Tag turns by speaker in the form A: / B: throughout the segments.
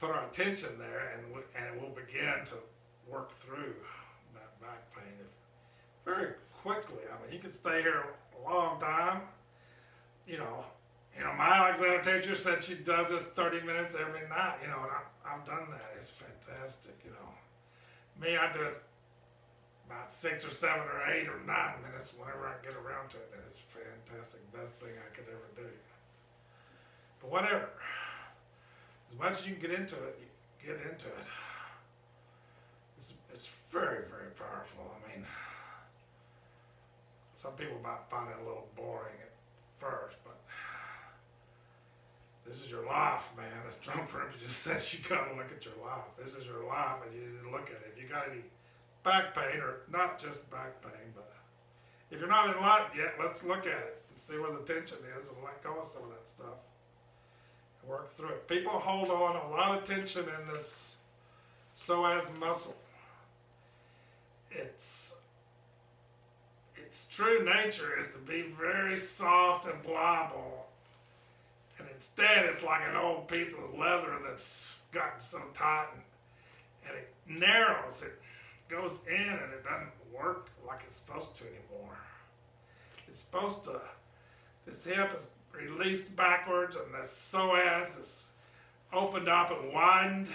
A: put our attention there, and we'll begin to work through that back pain very quickly. I mean, you can stay here a long time. You know, my Alexander teacher said she does this 30 minutes every night. You know, and I've done that. It's fantastic. You know, me, I do it about 6 or 7 or 8 or 9 minutes whenever I get around to it, and it's fantastic. Best thing I could ever do. But whatever, as much as you can get into it, you get into it. It's very, very powerful. I mean, some people might find it a little boring at first, but this is your life, man. As Trumper just says, you gotta look at your life. This is your life, and you need to look at it. If you got any back pain, or not just back pain, but if you're not enlightened yet, let's look at it and see where the tension is and let go of some of that stuff and work through it. People hold on a lot of tension in this psoas muscle. Its true nature is to be very soft and pliable, and instead it's like an old piece of leather that's gotten so tight and it narrows. It goes in and it doesn't work like it's supposed to anymore. It's supposed to, this hip is released backwards and the psoas is opened up and widened,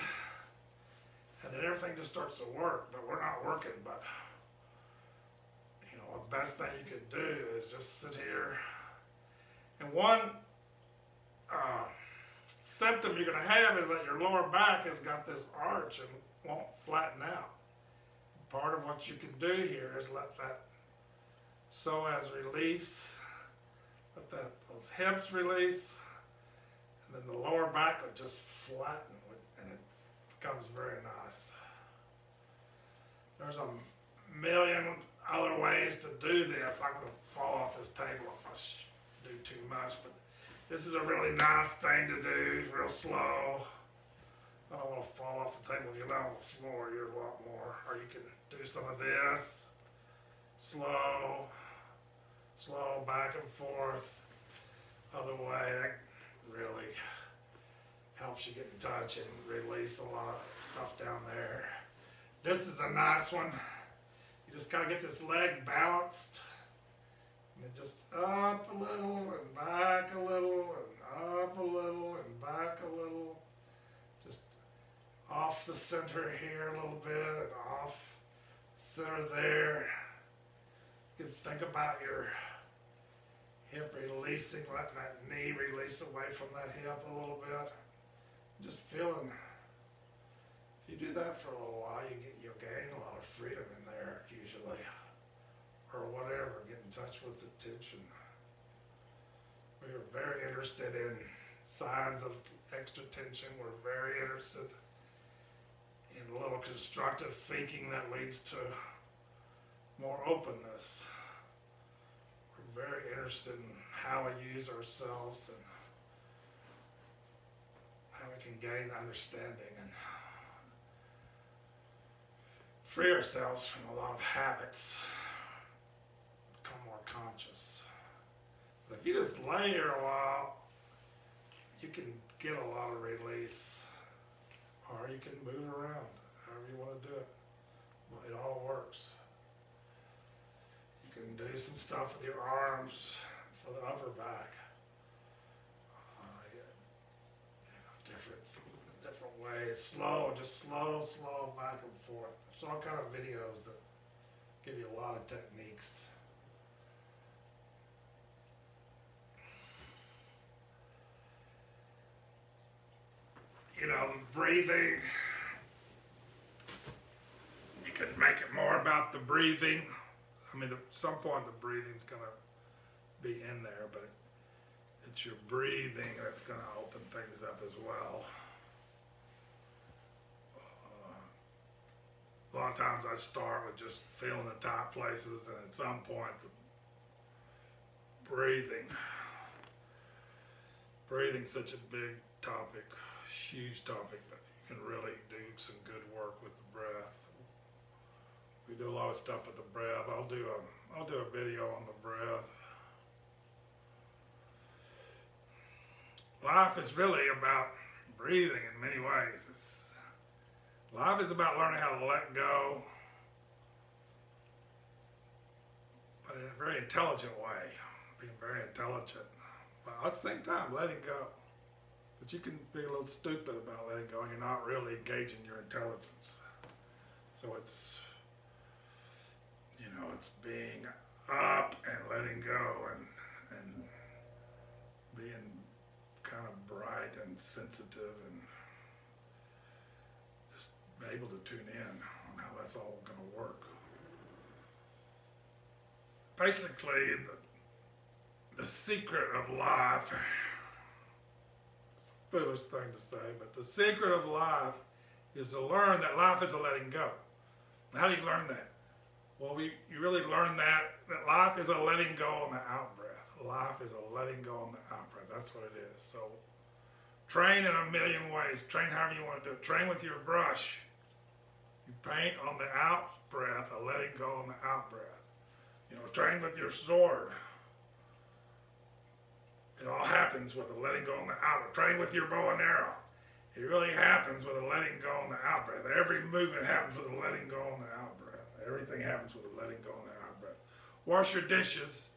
A: and then everything just starts to work, but we're not working. But you know, the best thing you can do is just sit here. And one symptom you're going to have is that your lower back has got this arch and won't flatten out. Part of what you can do here is let that psoas release, let those hips release, and then the lower back will just flatten, and it becomes very nice. There's a million other ways to do this. I'm going to fall off this table if I do too much, but this is a really nice thing to do, real slow. I don't want to fall off the table. If you're down on the floor, you're a lot more. Or you can do some of this, slow, back and forth, other way. That really helps you get in touch and release a lot of stuff down there. This is a nice one. You just gotta get this leg balanced, and then just up a little and back a little and up a little and back a little. Just off the center here a little bit and off center there. You can think about your hip releasing, letting that knee release away from that hip a little bit. Just feeling, if you do that for a little while, you'll gain a lot of freedom in there usually, or whatever. Get in touch with the tension. We are very interested in signs of extra tension. We're very interested in a little constructive thinking that leads to more openness. We're very interested in how we use ourselves and how we can gain understanding and free ourselves from a lot of habits, become more conscious. But if you just lay here a while, you can get a lot of release, or you can move around however you want to do it. Well, it all works. You can do some stuff with your arms for the upper back. Different ways, just slow back and forth. There's all kind of videos that give you a lot of techniques. You know, the breathing, you can make it more about the breathing. I mean, at some point the breathing's going to be in there, but it's your breathing that's going to open things up as well. A lot of times I start with just feeling the tight places, and at some point the breathing's such a big topic, huge topic, but you can really do some good work with the breath. We do a lot of stuff with the breath. I'll do a video on the breath. Life is really about breathing in many ways. Life is about learning how to let go, but in a very intelligent way, being very intelligent. But at the same time, letting go. But you can be a little stupid about letting go, and you're not really engaging your intelligence. So it's, it's being up and letting go and being kind of bright and sensitive and just able to tune in on how that's all going to work. Basically, the secret of life, it's a foolish thing to say, but the secret of life is to learn that life is a letting go. How do you learn that? Well, you really learn that life is a letting go on the out-breath. Life is a letting go on the out-breath. That's what it is. So train in a million ways. Train however you want to do it. Train with your brush. You paint on the out-breath, a letting go on the out-breath. Train with your sword. It all happens with a letting go on the out. Train with your bow and arrow. It really happens with a letting go on the out-breath. Every movement happens with a letting go on the out-breath. Everything happens with a letting go on the out-breath. Wash your dishes.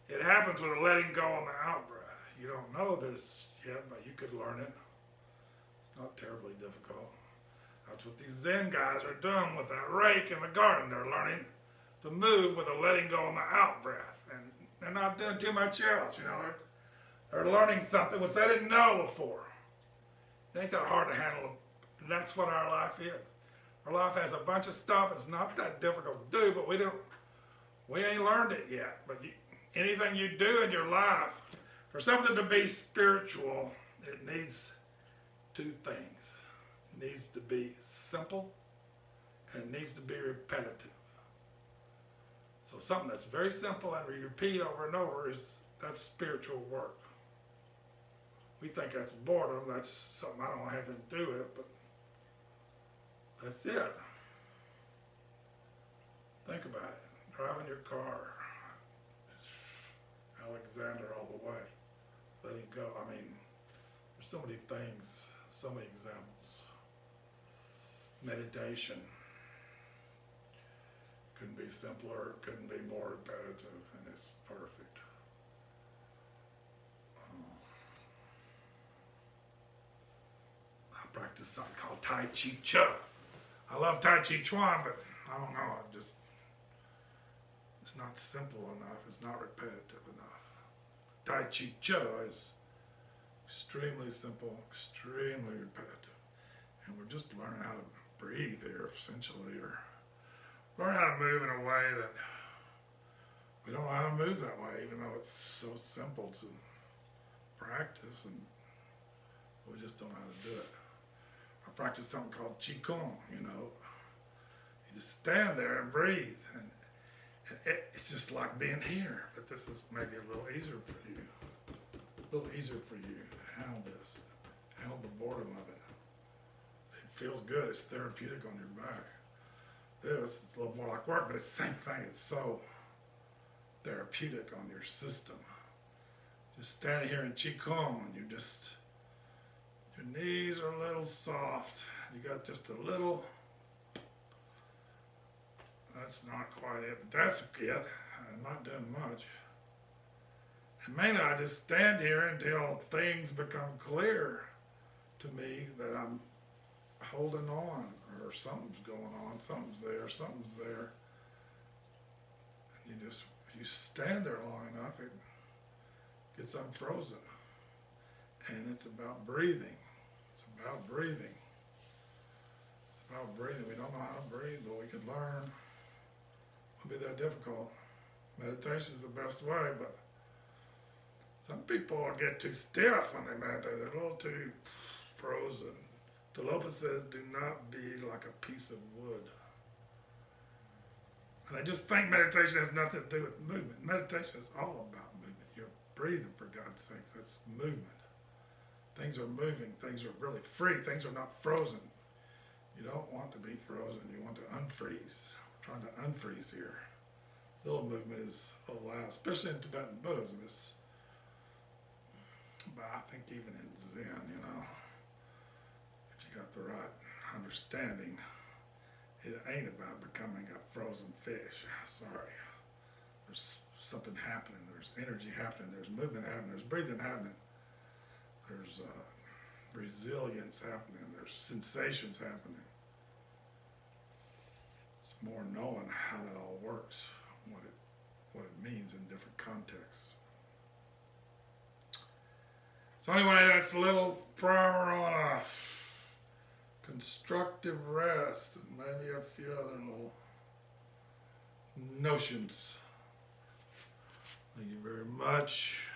A: It happens with a letting go on the out-breath. You don't know this yet, but you could learn it. It's not terribly difficult. That's what these Zen guys are doing with that rake in the garden. They're learning to move with a letting go on the out-breath. And they're not doing too much else, They're learning something which they didn't know before. It ain't that hard to handle. And that's what our life is. Our life has a bunch of stuff. It's not that difficult to do, but we ain't learned it yet. But anything you do in your life, for something to be spiritual, it needs two things. It needs to be simple, and it needs to be repetitive. So something that's very simple and we repeat over and over, that's spiritual work. We think that's boredom, that's something I don't have anything to do with, but that's it. Think about it. Driving your car, it's Alexander all the way. Letting go. There's so many things, so many examples. Meditation. Couldn't be simpler, couldn't be more repetitive, and it's perfect. I practice something called Tai Chi Chuan. I love Tai Chi Chuan, but I don't know, it's not simple enough, it's not repetitive enough. Tai Chi Chuan is extremely simple, extremely repetitive. And we're just learning how to breathe here, essentially, or learn how to move in a way that we don't know how to move that way, even though it's so simple to practice, and we just don't know how to do it. I practice something called Qigong, You just stand there and breathe, and it's just like being here, but this is maybe a little easier for you. A little easier for you to handle this, handle the boredom of it. It feels good, it's therapeutic on your back. This is a little more like work, but it's the same thing. It's so therapeutic on your system. Just standing here in Qigong, and your knees are a little soft. You got just a little, that's not quite it, but that's it. I'm not doing much. And mainly I just stand here until things become clear to me that I'm holding on, or something's going on, something's there. And if you stand there long enough, it gets unfrozen. And it's about breathing. It's about breathing. We don't know how to breathe, but we could learn. It won't be that difficult. Meditation is the best way, but some people get too stiff when they meditate. They're a little too frozen. Talopa says, do not be like a piece of wood. And I just think meditation has nothing to do with movement. Meditation is all about movement. You're breathing, for God's sake. That's movement. Things are moving. Things are really free. Things are not frozen. You don't want to be frozen. You want to unfreeze. We're trying to unfreeze here. Little movement is allowed, especially in Tibetan Buddhism. But I think even in Zen, got the right understanding, it ain't about becoming a frozen fish. Sorry. There's something happening. There's energy happening. There's movement happening. There's breathing happening. There's resilience happening. There's sensations happening. It's more knowing how that all works, what it means in different contexts. So anyway, that's a little primer on a constructive rest and maybe a few other little notions. Thank you very much.